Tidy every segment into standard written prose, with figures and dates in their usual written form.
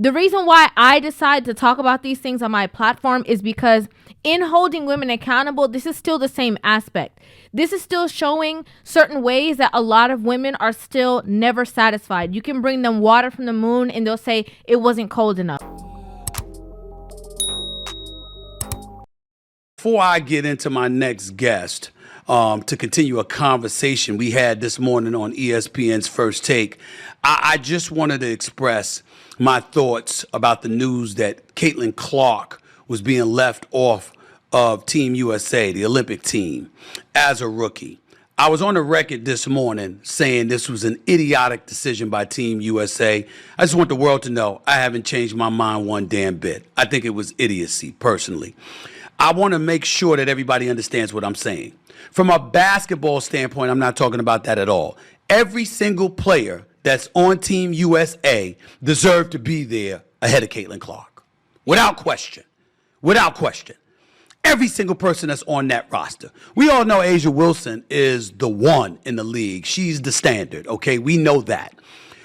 The reason why I decide to talk about these things on my platform is because in holding women accountable, this is still the same aspect. This is still showing certain ways that a lot of women are still never satisfied. You can bring them water from the moon and they'll say it wasn't cold enough. Before I get into my next guest, to continue a conversation we had this morning on ESPN's First Take, I just wanted to express my thoughts about the news that Caitlin Clark was being left off of Team USA, the Olympic team, as a rookie. I was on the record this morning saying this was an idiotic decision by Team USA. I just want the world to know I haven't changed my mind one damn bit. I think it was idiocy, personally. I want to make sure that everybody understands what I'm saying. From a basketball standpoint, I'm not talking about that at all. Every single player that's on Team USA deserved to be there ahead of Caitlin Clark. Without question. Without question. Every single person that's on that roster. We all know A'ja Wilson is the one in the league. She's the standard, okay? We know that.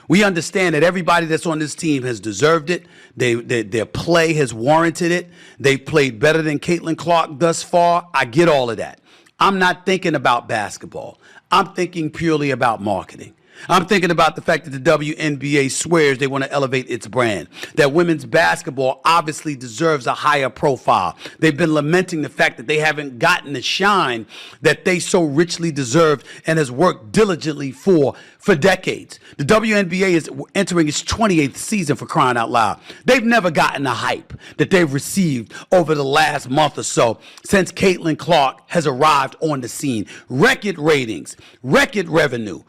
We understand that everybody that's on this team has deserved it. Their play has warranted it. They've played better than Caitlin Clark thus far. I get all of that. I'm not thinking about basketball. I'm thinking purely about marketing. I'm thinking about the fact that the WNBA swears they want to elevate its brand, that women's basketball obviously deserves a higher profile. They've been lamenting the fact that they haven't gotten the shine that they so richly deserved and has worked diligently for decades. The WNBA is entering its 28th season, for crying out loud. They've never gotten the hype that they've received over the last month or so since Caitlin Clark has arrived on the scene. Record ratings, record revenue,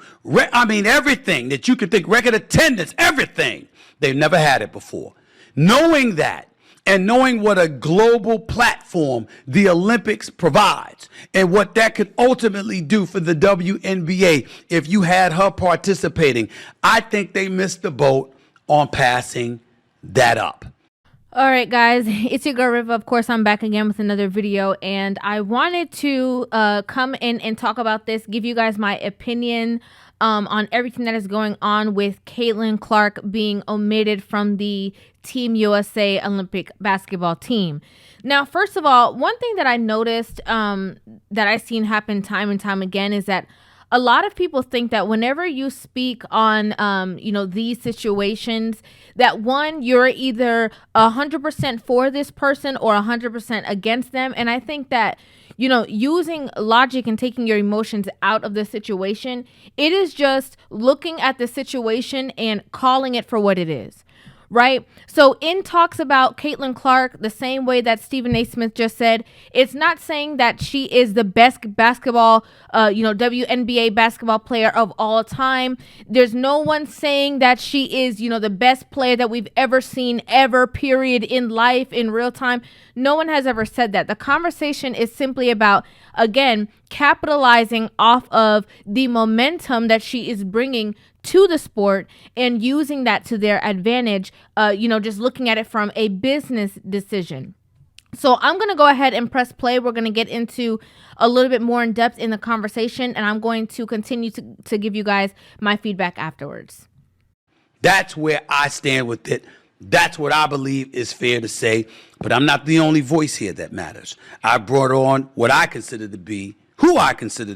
everything that you could think, record attendance, everything. They've never had it before. Knowing that, and knowing what a global platform the Olympics provides and what that could ultimately do for the WNBA if you had her participating, I think they missed the boat on passing that up. All right, guys, it's your girl Rivah. Of course, I'm back again with another video, and I wanted to come in and talk about this, give you guys my opinion on everything that is going on with Caitlin Clark being omitted from the Team USA Olympic basketball team. Now, first of all, one thing that I noticed that I've seen happen time and time again is that a lot of people think that whenever you speak on, these situations, that one, you're either 100% for this person or 100% against them. And I think that, using logic and taking your emotions out of the situation, it is just looking at the situation and calling it for what it is. Right? So in talks about Caitlin Clark, the same way that Stephen A. Smith just said, it's not saying that she is the best basketball, WNBA basketball player of all time. There's no one saying that she is, the best player that we've ever seen ever, period, in life, in real time. No one has ever said that. The conversation is simply about, again, capitalizing off of the momentum that she is bringing to the sport and using that to their advantage, just looking at it from a business decision. So I'm going to go ahead and press play. We're going to get into a little bit more in depth in the conversation, and I'm going to continue to give you guys my feedback afterwards. That's where I stand with it. That's what I believe is fair to say, but I'm not the only voice here that matters. I brought on who I consider to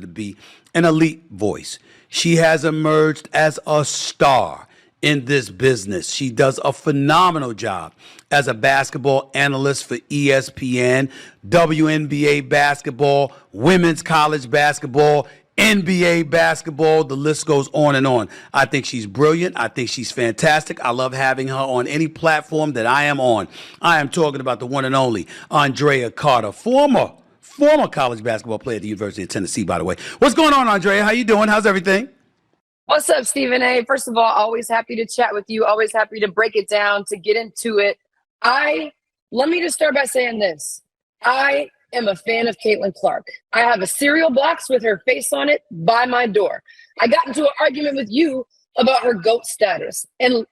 be an elite voice. She has emerged as a star in this business. She does a phenomenal job as a basketball analyst for ESPN, WNBA basketball, women's college basketball, NBA basketball, the list goes on and on. I think she's brilliant. I think she's fantastic. I love having her on any platform that I am on. I am talking about the one and only Andrea Carter, former college basketball player at the University of Tennessee, by the way. What's going on, Andrea? How you doing? How's everything? What's up, Stephen A? First of all, always happy to chat with you. Always happy to break it down, to get into it. Let me just start by saying this. I am a fan of Caitlin Clark. I have a cereal box with her face on it by my door. I got into an argument with you about her GOAT status. And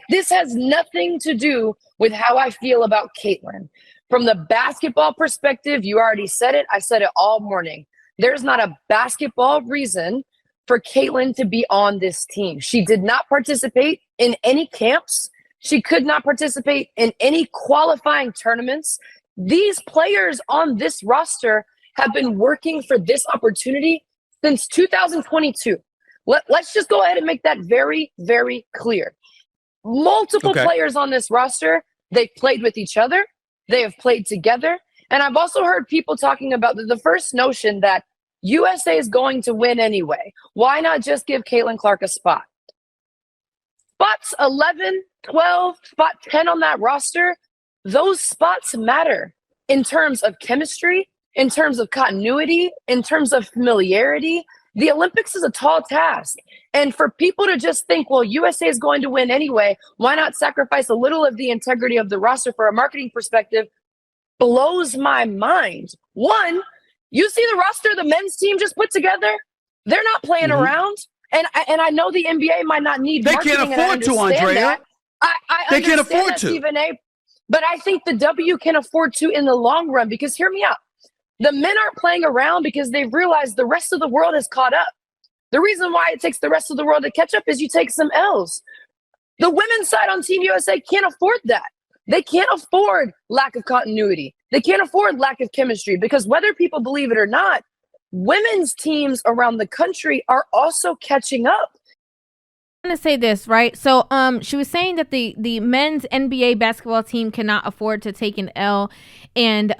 this has nothing to do with how I feel about Caitlin. From the basketball perspective, you already said it. I said it all morning. There's not a basketball reason for Caitlin to be on this team. She did not participate in any camps. She could not participate in any qualifying tournaments. These players on this roster have been working for this opportunity since 2022. Let's just go ahead and make that very, very clear. Multiple players on this roster, they've played with each other. They have played together. And I've also heard people talking about the first notion that USA is going to win anyway. Why not just give Caitlin Clark a spot? Spots 11, 12, spot 10 on that roster, those spots matter in terms of chemistry, in terms of continuity, in terms of familiarity. The Olympics is a tall task. And for people to just think, well, USA is going to win anyway, why not sacrifice a little of the integrity of the roster for a marketing perspective, blows my mind. One, you see the roster the men's team just put together? They're not playing around. And I know the NBA might not need marketing. They can't afford to, Andrea. They can't afford to. Stephen A. But I think the W can afford to in the long run, because hear me out. The men aren't playing around because they've realized the rest of the world has caught up. The reason why it takes the rest of the world to catch up is you take some L's. The women's side on Team USA can't afford that. They can't afford lack of continuity. They can't afford lack of chemistry, because whether people believe it or not, women's teams around the country are also catching up. I'm going to say this, right? So she was saying that the men's NBA basketball team cannot afford to take an L. And,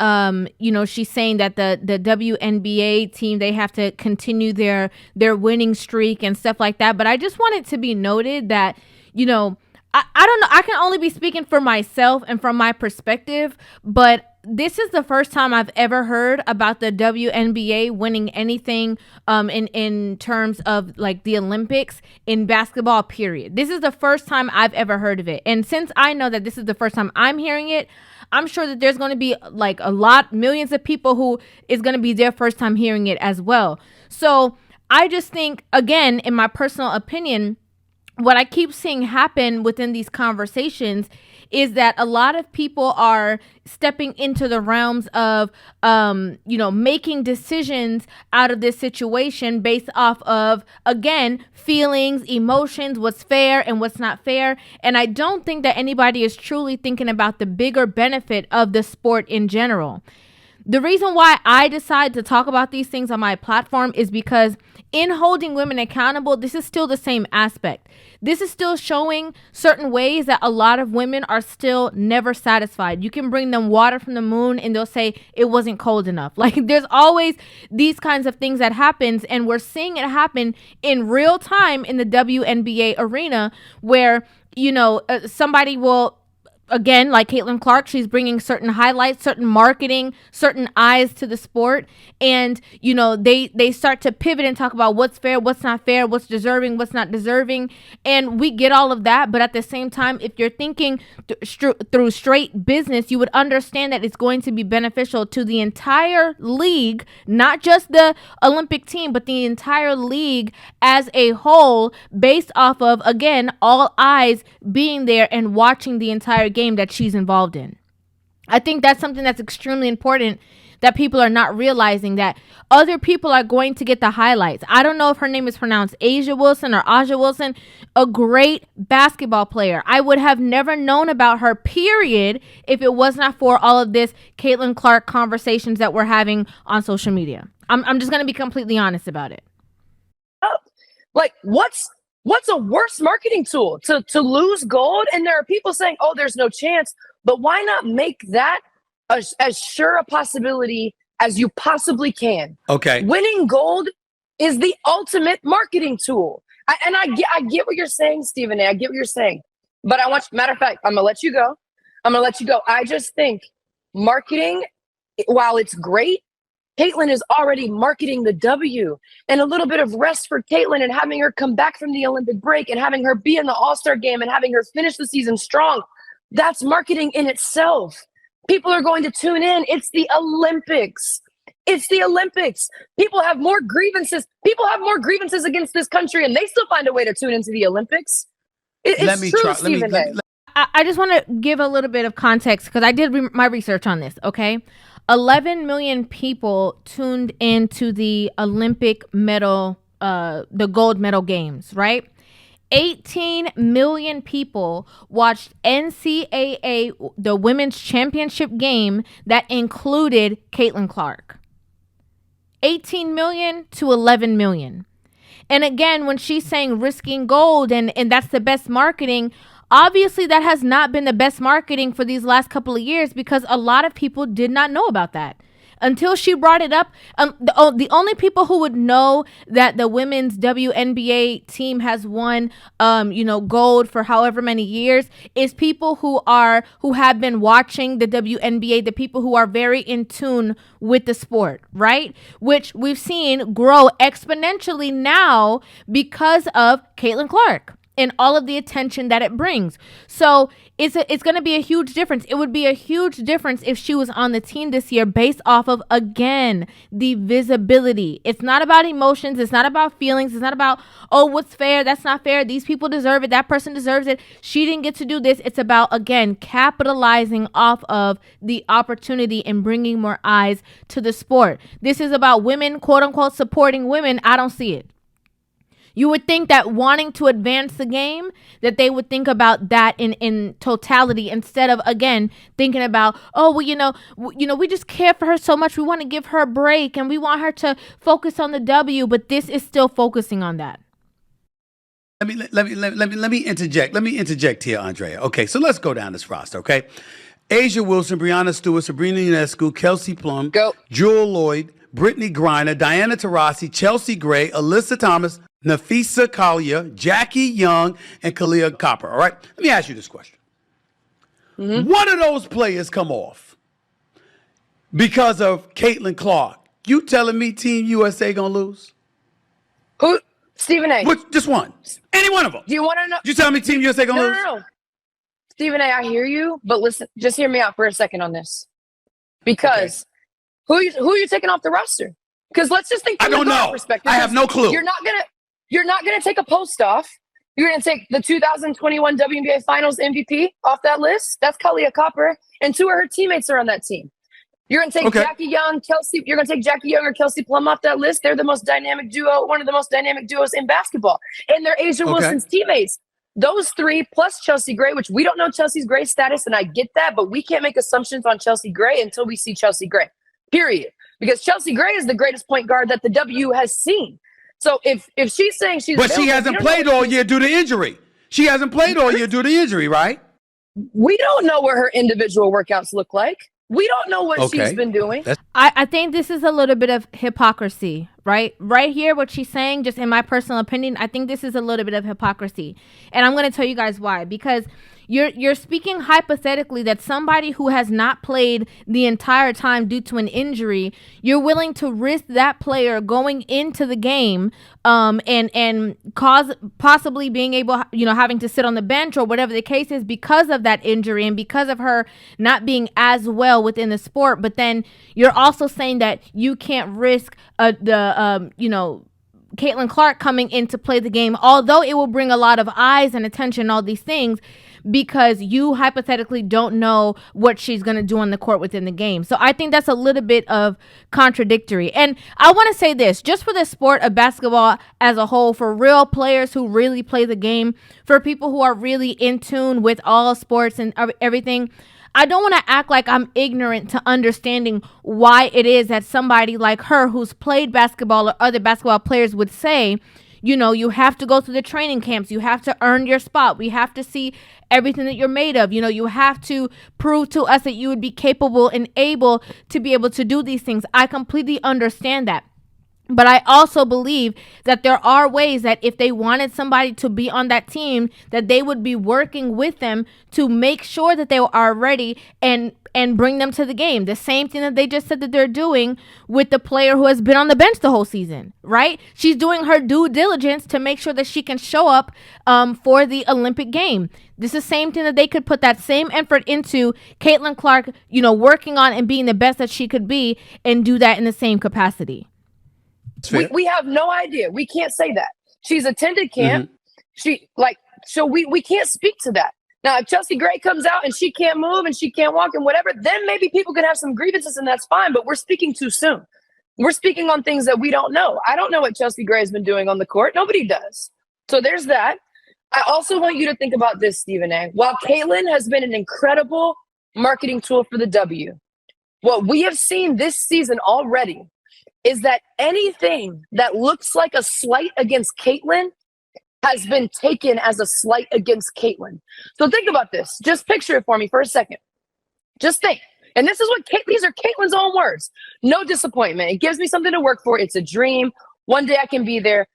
she's saying that the WNBA team, they have to continue their winning streak and stuff like that. But I just want it to be noted that, I don't know. I can only be speaking for myself and from my perspective, but this is the first time I've ever heard about the WNBA winning anything in terms of like the Olympics in basketball, period. This is the first time I've ever heard of it. And since I know that this is the first time I'm hearing it, I'm sure that there's going to be like millions of people who is going to be their first time hearing it as well. So I just think, again, in my personal opinion, what I keep seeing happen within these conversations is that a lot of people are stepping into the realms of, making decisions out of this situation based off of, again, feelings, emotions, what's fair and what's not fair. And I don't think that anybody is truly thinking about the bigger benefit of the sport in general. The reason why I decide to talk about these things on my platform is because in holding women accountable, this is still the same aspect. This is still showing certain ways that a lot of women are still never satisfied. You can bring them water from the moon and they'll say it wasn't cold enough. Like, there's always these kinds of things that happens, and we're seeing it happen in real time in the WNBA arena where, somebody will, again, like Caitlin Clark, she's bringing certain highlights, certain marketing, certain eyes to the sport. And, they start to pivot and talk about what's fair, what's not fair, what's deserving, what's not deserving. And we get all of that. But at the same time, if you're thinking through straight business, you would understand that it's going to be beneficial to the entire league, not just the Olympic team, but the entire league as a whole, based off of, again, all eyes being there and watching the entire game that she's involved in. I think that's something that's extremely important that people are not realizing, that other people are going to get the highlights. I don't know if her name is pronounced Asia Wilson or Aja Wilson, a great basketball player. I would have never known about her, period, if it was not for all of this Caitlin Clark conversations that we're having on social media. I'm just going to be completely honest about it. Like, what's a worse marketing tool to lose gold? And there are people saying, oh, there's no chance. But why not make that as sure a possibility as you possibly can? Okay. Winning gold is the ultimate marketing tool. I get what you're saying, Stephen A. I get what you're saying. But matter of fact, I'm going to let you go. I just think marketing, while it's great, Caitlin is already marketing the W, and a little bit of rest for Caitlin and having her come back from the Olympic break and having her be in the All-Star game and having her finish the season strong. That's marketing in itself. People are going to tune in. It's the Olympics. It's the Olympics. People have more grievances. People have more grievances against this country, and they still find a way to tune into the Olympics. It's true, Stephen A. I just want to give a little bit of context because I did my research on this, okay? 11 million people tuned into the Olympic medal, the gold medal games, right? 18 million people watched NCAA, the women's championship game that included Caitlin Clark. 18 million to 11 million. And again, when she's saying risking gold and that's the best marketing, obviously that has not been the best marketing for these last couple of years because a lot of people did not know about that. Until she brought it up, the only people who would know that the women's WNBA team has won, gold for however many years is people who have been watching the WNBA, the people who are very in tune with the sport, right? Which we've seen grow exponentially now because of Caitlin Clark and all of the attention that it brings. So it's going to be a huge difference. It would be a huge difference if she was on the team this year based off of, again, the visibility. It's not about emotions. It's not about feelings. It's not about, oh, what's fair? That's not fair. These people deserve it. That person deserves it. She didn't get to do this. It's about, again, capitalizing off of the opportunity and bringing more eyes to the sport. This is about women, quote unquote, supporting women. I don't see it. You would think that wanting to advance the game, that they would think about that in totality instead of, again, thinking about, oh, well, we just care for her so much. We want to give her a break and we want her to focus on the W, but this is still focusing on that. Let me interject. Let me interject here, Andrea. Okay, so let's go down this roster, okay? Asia Wilson, Brianna Stewart, Sabrina Ionescu, Kelsey Plum, Jewel Lloyd, Brittany Griner, Diana Taurasi, Chelsea Gray, Alyssa Thomas, Nafisa Kaale, Jackie Young, and Kalia Copper. All right, let me ask you this question. One of those players come off because of Caitlin Clark. You telling me Team USA gonna lose? Who? Stephen A. Just one. Any one of them. Do you want to know? You telling me Team USA gonna lose? No. Stephen A., I hear you, but listen, just hear me out for a second on this. Because who are you taking off the roster? Because let's just think from I don't know. Perspective. I have no clue. You're not gonna take a post off. You're gonna take the 2021 WNBA Finals MVP off that list. That's Kalia Copper, and two of her teammates are on that team. You're gonna take Jackie Young, Kelsey. You're gonna take Jackie Young or Kelsey Plum off that list. They're the most dynamic duo, one of the most dynamic duos in basketball, and they're Asia Wilson's teammates. Those three plus Chelsea Gray, which we don't know Chelsea Gray's status, and I get that, but we can't make assumptions on Chelsea Gray until we see Chelsea Gray. Period. Because Chelsea Gray is the greatest point guard that the W has seen. So if she's saying she's But she hasn't played all year due to injury. She hasn't played all year due to injury, right? We don't know what her individual workouts look like. We don't know what she's been doing. I think this is a little bit of hypocrisy, right? Right here, what she's saying, just in my personal opinion, I think this is a little bit of hypocrisy. And I'm going to tell you guys why. Because you're speaking hypothetically that somebody who has not played the entire time due to an injury, you're willing to risk that player going into the game and cause possibly being able, having to sit on the bench or whatever the case is because of that injury and because of her not being as well within the sport. But then you're also saying that you can't risk Caitlin Clark coming in to play the game, although it will bring a lot of eyes and attention, all these things, because you hypothetically don't know what she's going to do on the court within the game. So I think that's a little bit of contradictory. And I want to say this, just for the sport of basketball as a whole, for real players who really play the game, for people who are really in tune with all sports and everything, I don't want to act like I'm ignorant to understanding why it is that somebody like her who's played basketball or other basketball players would say, you have to go through the training camps. You have to earn your spot. We have to see everything that you're made of. You have to prove to us that you would be capable and able to be able to do these things. I completely understand that. But I also believe that there are ways that if they wanted somebody to be on that team, that they would be working with them to make sure that they are ready and bring them to the game. The same thing that they just said that they're doing with the player who has been on the bench the whole season, right? She's doing her due diligence to make sure that she can show up for the Olympic game. This is the same thing that they could put that same effort into Caitlin Clark, working on and being the best that she could be and do that in the same capacity. We have no idea. We can't say that. She's attended camp. So we can't speak to that. Now, if Chelsea Gray comes out and she can't move and she can't walk and whatever, then maybe people can have some grievances and that's fine, but we're speaking too soon. We're speaking on things that we don't know. I don't know what Chelsea Gray has been doing on the court. Nobody does. So there's that. I also want you to think about this, Stephen A. While Caitlin has been an incredible marketing tool for the W, what we have seen this season already is that anything that looks like a slight against Caitlin has been taken as a slight against Caitlin. So think about this. Just picture it for me for a second. Just think. And this is what these are Caitlin's own words. No disappointment. It gives me something to work for. It's a dream. One day I can be there.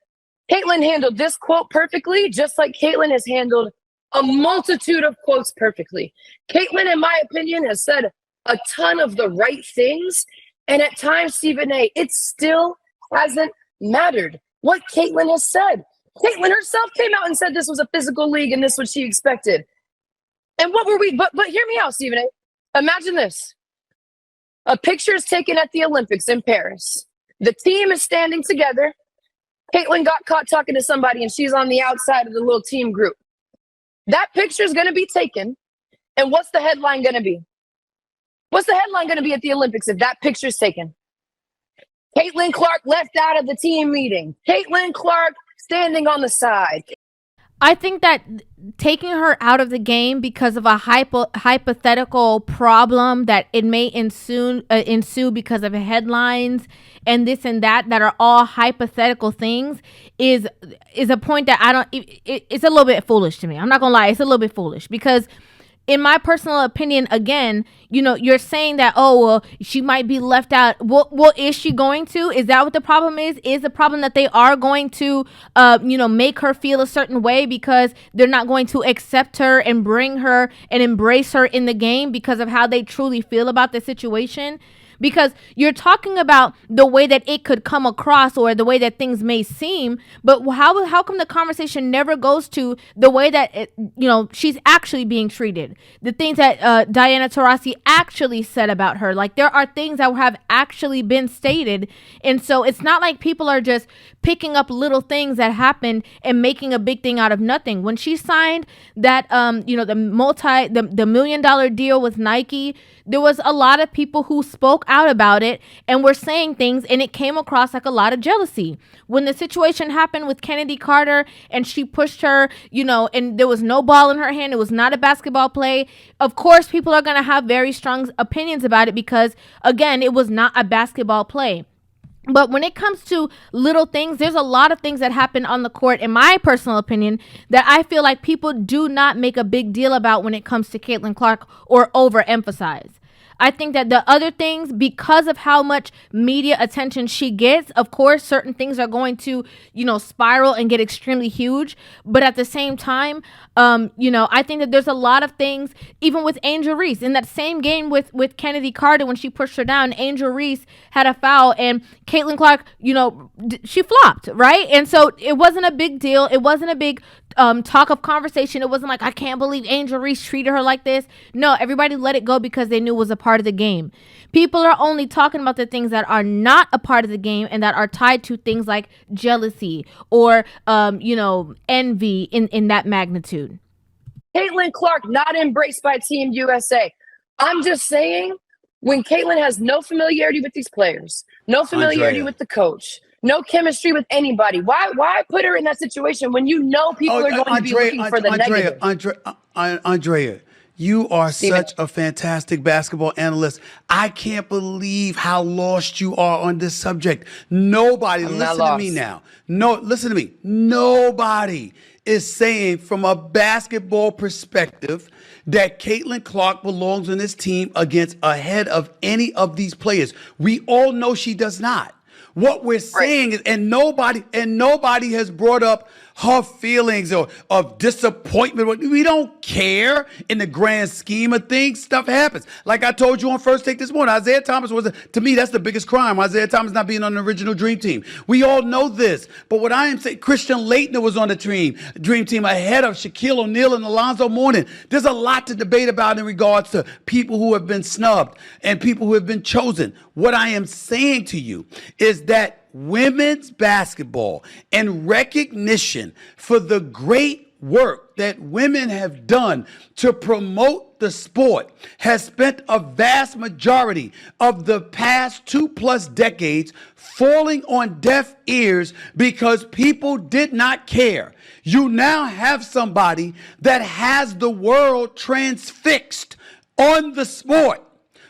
Caitlin handled this quote perfectly, just like Caitlin has handled a multitude of quotes perfectly. Caitlin, in my opinion, has said a ton of the right things. And at times, Stephen A., it still hasn't mattered what Caitlin has said. Caitlin herself came out and said this was a physical league and this is what she expected. And what were we? But hear me out, Stephen A. Imagine this. A picture is taken at the Olympics in Paris. The team is standing together. Caitlin got caught talking to somebody and she's on the outside of the little team group. That picture is going to be taken. And what's the headline going to be? What's the headline going to be at the Olympics if that picture is taken? Caitlin Clark left out of the team meeting. Caitlin Clark standing on the side. I think that taking her out of the game because of a hypothetical problem that it may ensue because of headlines and this and that are all hypothetical things is a point that I don't. It's a little bit foolish to me. I'm not gonna lie. It's a little bit foolish because, in my personal opinion, again, you're saying that, oh, well, she might be left out. Well, is she going to? Is that what the problem is? Is the problem that they are going to, make her feel a certain way because they're not going to accept her and bring her and embrace her in the game because of how they truly feel about the situation? Because you're talking about the way that it could come across or the way that things may seem, but how come the conversation never goes to the way that she's actually being treated, the things that Diana Taurasi actually said about her? Like, there are things that have actually been stated, and so it's not like people are just picking up little things that happened and making a big thing out of nothing. When she signed that the $1 million deal with Nike, there was a lot of people who spoke out about it and were saying things, and it came across like a lot of jealousy. When the situation happened with Kennedy Carter and she pushed her, and there was no ball in her hand, it was not a basketball play. Of course, people are going to have very strong opinions about it because, again, it was not a basketball play. But when it comes to little things, there's a lot of things that happen on the court, in my personal opinion, that I feel like people do not make a big deal about when it comes to Caitlin Clark or overemphasize. I think that the other things, because of how much media attention she gets, of course, certain things are going to, spiral and get extremely huge. But at the same time, I think that there's a lot of things, even with Angel Reese, in that same game with Kennedy Carter, when she pushed her down, Angel Reese had a foul and Caitlin Clark, she flopped, right? And so it wasn't a big deal. It wasn't a big talk of conversation. It wasn't like, I can't believe Angel Reese treated her like this. No, everybody let it go because they knew it was a part of the game. People are only talking about the things that are not a part of the game and that are tied to things like jealousy or envy in that magnitude. Caitlin Clark not embraced by Team USA. I'm just saying, when Caitlin has no familiarity with these players, no familiarity with the coach, no chemistry with anybody, why put her in that situation when people are going to be looking for the negative? Andrea, you are such a fantastic basketball analyst. I can't believe how lost you are on this subject. Nobody, listen to me now. No, listen to me. Nobody is saying from a basketball perspective that Caitlin Clark belongs on this team ahead of any of these players. We all know she does not. What we're saying is, and nobody has brought up her feelings or of disappointment. We don't care in the grand scheme of things. Stuff happens. Like I told you on First Take this morning, Isaiah Thomas to me, that's the biggest crime. Isaiah Thomas not being on the original Dream Team. We all know this. But what I am saying, Christian Laettner was on the Dream Team ahead of Shaquille O'Neal and Alonzo Mourning. There's a lot to debate about in regards to people who have been snubbed and people who have been chosen. What I am saying to you is that women's basketball and recognition for the great work that women have done to promote the sport has spent a vast majority of the past 2+ decades falling on deaf ears because people did not care. You now have somebody that has the world transfixed on the sport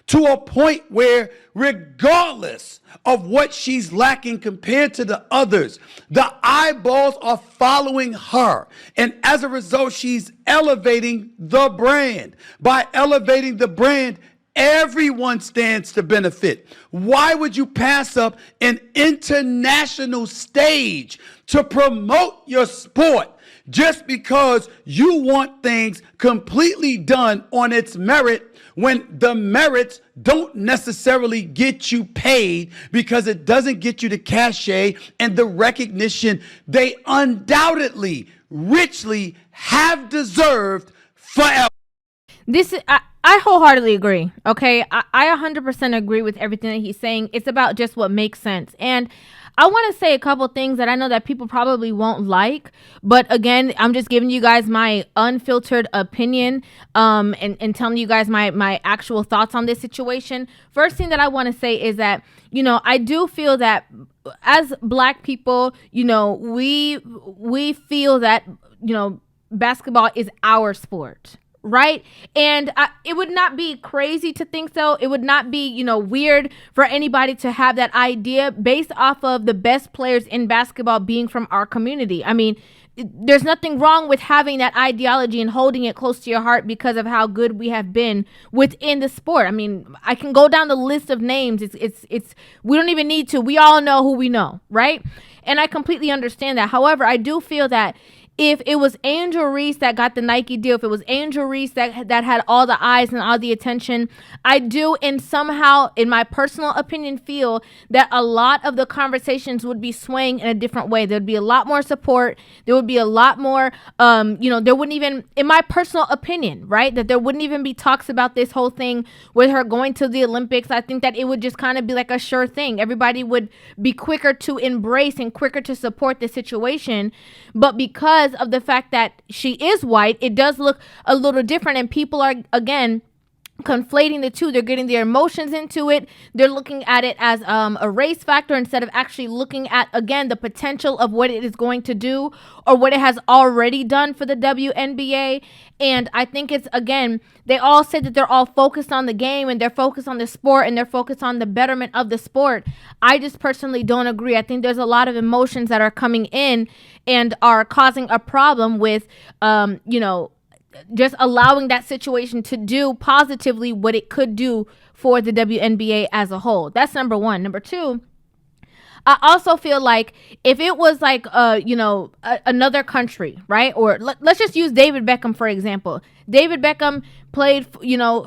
to a point where, regardless of what she's lacking compared to the others, the eyeballs are following her. And as a result, she's elevating the brand. By elevating the brand, everyone stands to benefit. Why would you pass up an international stage to promote your sport just because you want things completely done on its merit, when the merits don't necessarily get you paid because it doesn't get you the cachet and the recognition they undoubtedly, richly have deserved forever? I wholeheartedly agree. Okay. I 100% agree with everything that he's saying. It's about just what makes sense. And I want to say a couple things that I know that people probably won't like, but again, I'm just giving you guys my unfiltered opinion, and telling you guys my actual thoughts on this situation. First thing that I want to say is that, I do feel that as Black people, we feel that, basketball is our sport. Right. And it would not be crazy to think so. It would not be, weird for anybody to have that idea based off of the best players in basketball being from our community. I mean, there's nothing wrong with having that ideology and holding it close to your heart because of how good we have been within the sport. I mean, I can go down the list of names. It's we don't even need to. We all know who we know. Right. And I completely understand that. However, I do feel that if it was Angel Reese that got the Nike deal, if it was Angel Reese that had all the eyes and all the attention, I do, and somehow, in my personal opinion, feel that a lot of the conversations would be swaying in a different way. There would be a lot more support. There would be a lot more, there wouldn't even, in my personal opinion, right, that there wouldn't even be talks about this whole thing with her going to the Olympics. I think that it would just kind of be like a sure thing. Everybody would be quicker to embrace and quicker to support the situation. But because of the fact that she is white, it does look a little different, and people are, again, conflating the two. They're getting their emotions into it. They're looking at it as a race factor instead of actually looking at, again, the potential of what it is going to do or what it has already done for the WNBA. And I think it's, again, they all said that they're all focused on the game and they're focused on the sport and they're focused on the betterment of the sport. I just personally don't agree. I think there's a lot of emotions that are coming in and are causing a problem with, just allowing that situation to do positively what it could do for the WNBA as a whole. That's number one. Number two, I also feel like if it was like, another country, right? Or let's just use David Beckham, for example. David Beckham played,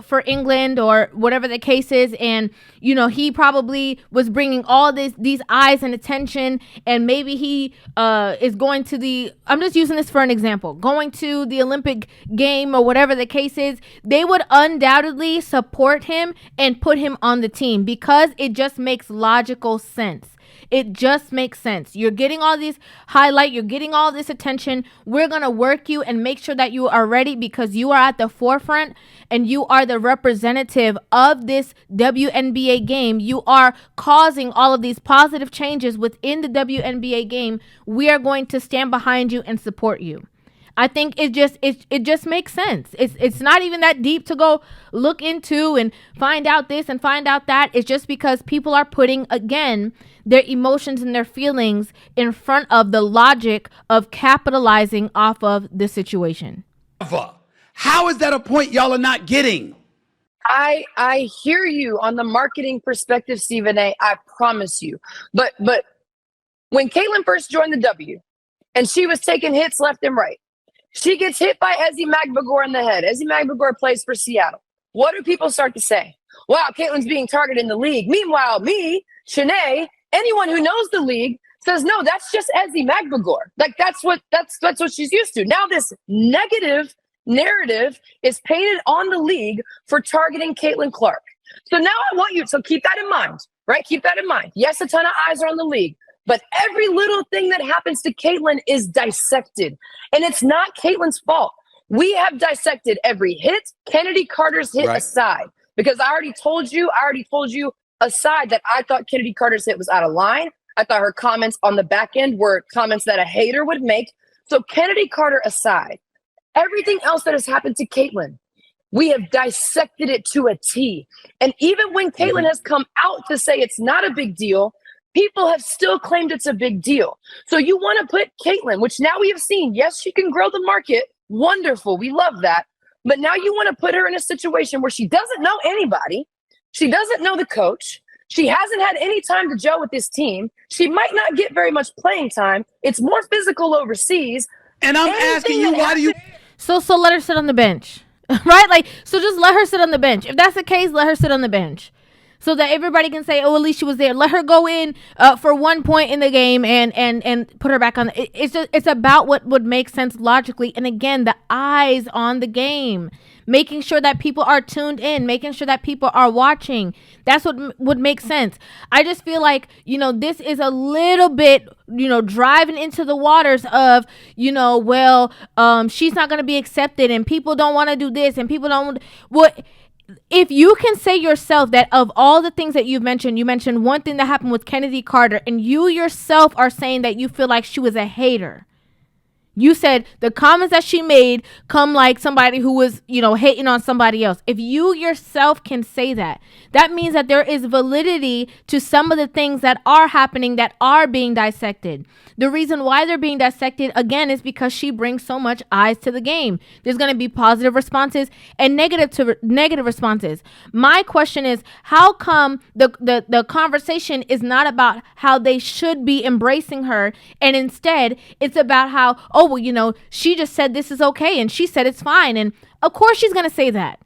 for England or whatever the case is. And, he probably was bringing all these eyes and attention. And maybe he is going to I'm just using this for an example, going to the Olympic game or whatever the case is. They would undoubtedly support him and put him on the team because it just makes logical sense. It just makes sense. You're getting all these highlight. You're getting all this attention. We're going to work you and make sure that you are ready because you are at the forefront and you are the representative of this WNBA game. You are causing all of these positive changes within the WNBA game. We are going to stand behind you and support you. I think it just makes sense. It's not even that deep to go look into and find out this and find out that. It's just because people are putting, again, their emotions and their feelings in front of the logic of capitalizing off of the situation. How is that a point y'all are not getting? I hear you on the marketing perspective, Stephen A. I promise you. But when Caitlin first joined the W and she was taking hits left and right, she gets hit by Ezi Magbagor in the head. Ezi Magbagor plays for Seattle. What do people start to say? Wow, Caitlin's being targeted in the league. Meanwhile, me, Shanae, anyone who knows the league says, no, that's just Ezi Magbagor. Like that's what she's used to. Now this negative narrative is painted on the league for targeting Caitlin Clark. So now I want you to keep that in mind, right? Keep that in mind. Yes, a ton of eyes are on the league. But every little thing that happens to Caitlyn is dissected. And it's not Caitlyn's fault. We have dissected every hit, Kennedy Carter's hit aside. Because I already told you aside that I thought Kennedy Carter's hit was out of line. I thought her comments on the back end were comments that a hater would make. So Kennedy Carter aside, everything else that has happened to Caitlyn, we have dissected it to a T. And even when Caitlyn has come out to say it's not a big deal, people have still claimed it's a big deal. So you want to put Caitlyn, which now we have seen, yes, she can grow the market. Wonderful. We love that. But now you want to put her in a situation where she doesn't know anybody. She doesn't know the coach. She hasn't had any time to gel with this team. She might not get very much playing time. It's more physical overseas. And I'm asking you, why do you... So let her sit on the bench, right? Like, so just let her sit on the bench. If that's the case, let her sit on the bench so that everybody can say, oh, at least she was there. Let her go in for 1 point in the game and put her back on. It's about what would make sense logically. And again, the eyes on the game, making sure that people are tuned in, making sure that people are watching. That's what would make sense. I just feel like, this is a little bit, driving into the waters of, she's not going to be accepted and people don't want to do this and people don't. If you can say yourself that of all the things that you mentioned one thing that happened with Kennedy Carter, and you yourself are saying that you feel like she was a hater. You said the comments that she made come like somebody who was, hating on somebody else. If you yourself can say that, that means that there is validity to some of the things that are happening that are being dissected. The reason why they're being dissected, again, is because she brings so much eyes to the game. There's going to be positive responses and negative responses. My question is, how come the conversation is not about how they should be embracing her, and instead it's about how, she just said this is okay and she said it's fine. And of course she's going to say that.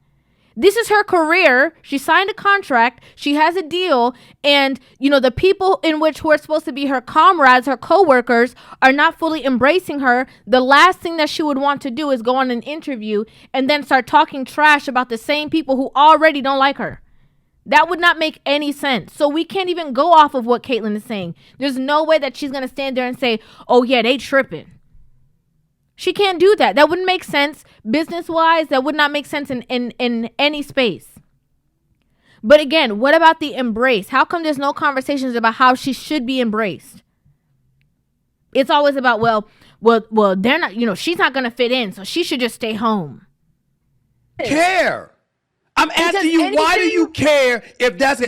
This is her career. She signed a contract. She has a deal. And, the people who are supposed to be her comrades, her coworkers, are not fully embracing her. The last thing that she would want to do is go on an interview and then start talking trash about the same people who already don't like her. That would not make any sense. So we can't even go off of what Caitlyn is saying. There's no way that she's going to stand there and say, oh, yeah, they tripping. She can't do that. That wouldn't make sense business-wise. That would not make sense in any space. But again, what about the embrace? How come there's no conversations about how she should be embraced? It's always about, well, they're not, she's not going to fit in, so she should just stay home. Care. I'm asking you, why do you care if that's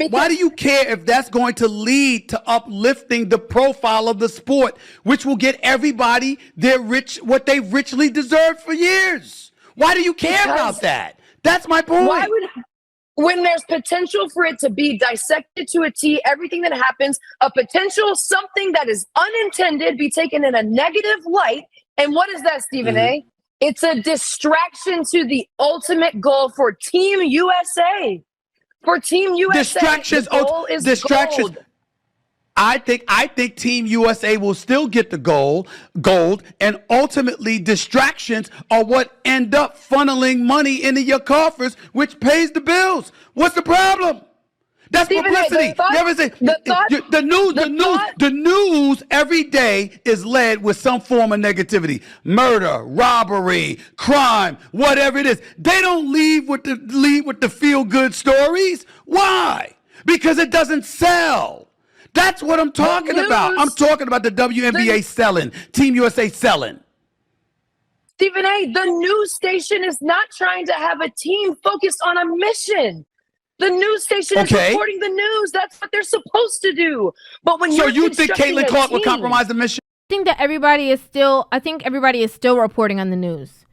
going to lead to uplifting the profile of the sport, which will get everybody what they richly deserved for years? Why do you care about that? That's my point. When there's potential for it to be dissected to a T, everything that happens, a potential something that is unintended be taken in a negative light. And what is that, Stephen A? It's a distraction to the ultimate goal for Team USA. For Team USA, distractions. Gold. I think Team USA will still get the gold, and ultimately distractions are what end up funneling money into your coffers, which pays the bills. What's the problem? That's publicity. The news every day is led with some form of negativity. Murder, robbery, crime, whatever it is. They don't lead with the feel-good stories. Why? Because it doesn't sell. That's what I'm talking about. I'm talking about the WNBA selling, Team USA selling. Stephen A., the news station is not trying to have a team focused on a mission. The news station is reporting the news. That's what they're supposed to do. But when you think Caitlyn Clark would compromise the mission? I think everybody is still reporting on the news.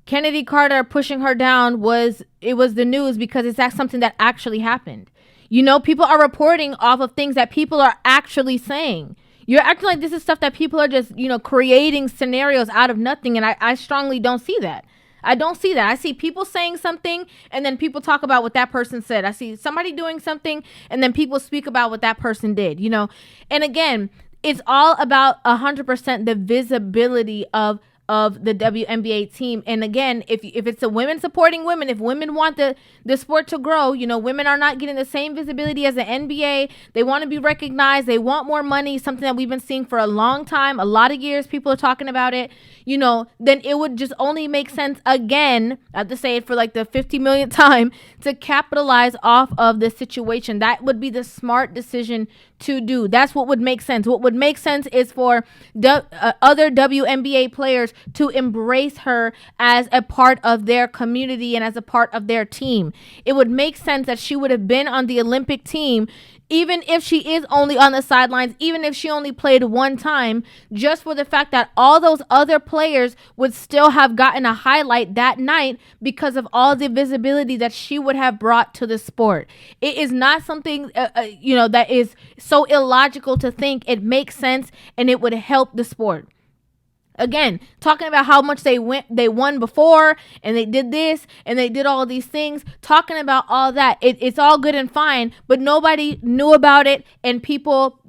Kennedy Carter pushing her down was the news because that's something that actually happened. People are reporting off of things that people are actually saying. You're acting like this is stuff that people are just, creating scenarios out of nothing. And I strongly don't see that. I don't see that. I see people saying something and then people talk about what that person said. I see somebody doing something and then people speak about what that person did, And again, it's all about 100% the visibility of of the WNBA team. And again, if it's a women supporting women, if women want the sport to grow, you know, women are not getting the same visibility as the NBA. They want to be recognized. They want more money, something that we've been seeing for a long time, a lot of years. People are talking about it, you know, then it would just only make sense, again, I have to say it for like the 50 millionth time, to capitalize off of this situation. That would be the smart decision to do. That's what would make sense. What would make sense is for other WNBA players to embrace her as a part of their community and as a part of their team. It would make sense that she would have been on the Olympic team, even if she is only on the sidelines, even if she only played one time, just for the fact that all those other players would still have gotten a highlight that night because of all the visibility that she would have brought to the sport. It is not something, that is so illogical to think. It makes sense and it would help the sport. Again, talking about how much they won before, and they did this, and they did all these things, talking about all that. It's all good and fine, but nobody knew about it, and people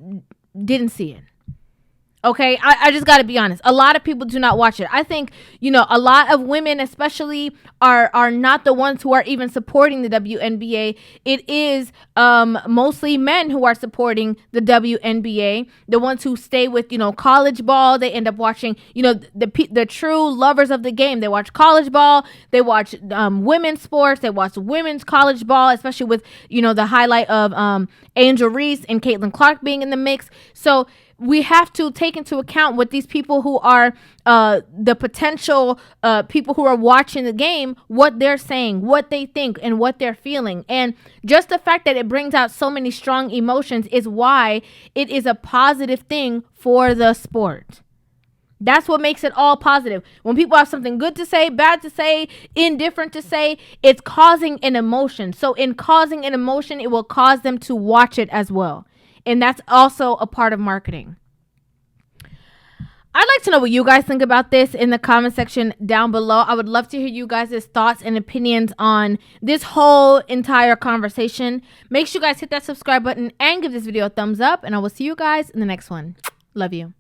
didn't see it. Okay, I just got to be honest. A lot of people do not watch it. I think, a lot of women especially are not the ones who are even supporting the WNBA. It is mostly men who are supporting the WNBA. The ones who stay with, college ball. They end up watching, the true lovers of the game. They watch college ball. They watch women's sports. They watch women's college ball, especially with, the highlight of Angel Reese and Caitlin Clark being in the mix. So we have to take into account what these people who are the potential people who are watching the game, what they're saying, what they think, and what they're feeling. And just the fact that it brings out so many strong emotions is why it is a positive thing for the sport. That's what makes it all positive. When people have something good to say, bad to say, indifferent to say, it's causing an emotion. So in causing an emotion, it will cause them to watch it as well. And that's also a part of marketing. I'd like to know what you guys think about this in the comment section down below. I would love to hear you guys' thoughts and opinions on this whole entire conversation. Make sure you guys hit that subscribe button and give this video a thumbs up. And I will see you guys in the next one. Love you.